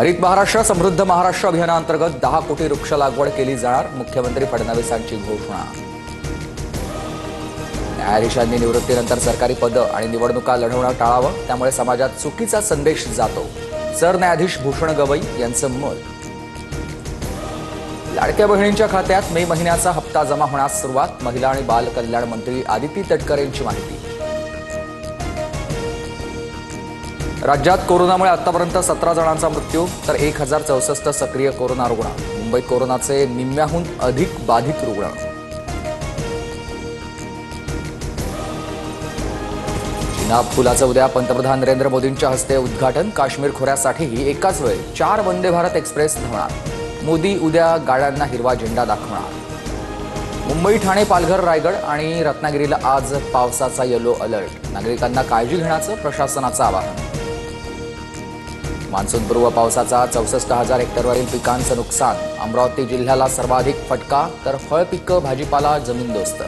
हरित महाराष्ट्र समृद्ध महाराष्ट्र अभियानांतर्गत 10 कोटी वृक्ष लागवड केली जाणार, मुख्यमंत्री फडणवीसांची घोषणा। न्यायाधीशांनी निवृत्तीनंतर सरकारी पद आणि निवडणुका लढवणं टाळावं, त्यामुळे समाजात चुकीचा संदेश जातो, सरन्यायाधीश भूषण गवई यांचं मत। लाडक्या बहिणींच्या खात्यात मे महिन्याचा हप्ता जमा होण्यास सुरुवात, महिला आणि बाल कल्याण मंत्री आदिती तटकरे यांची माहिती। राज्यात कोरोनामुळे आतापर्यंत 17 जणांचा मृत्यू, तर 1064 सक्रिय कोरोना रुग्ण। मुंबईत कोरोनाचे निम्म्याहून अधिक बाधित रुग्ण। चिनाब पुलाचं उद्या पंतप्रधान नरेंद्र मोदींच्या हस्ते उद्घाटन। काश्मीर खोऱ्यासाठीही एकाच वेळी 4 वंदे भारत एक्सप्रेस धावणार। मोदी उद्या गाड्यांना हिरवा झेंडा दाखवणार। मुंबई, ठाणे, पालघर, रायगड आणि रत्नागिरीला आज पावसाचा येलो अलर्ट। नागरिकांना काळजी घेण्याचं प्रशासनाचं आवाहन। मान्सूनपूर्व पावसाचा 64,000 हेक्टरवरील पिकांचं नुकसान। अमरावती जिल्ह्याला सर्वाधिक फटका, तर फळपिकं, भाजीपाला जमीनदोस्त।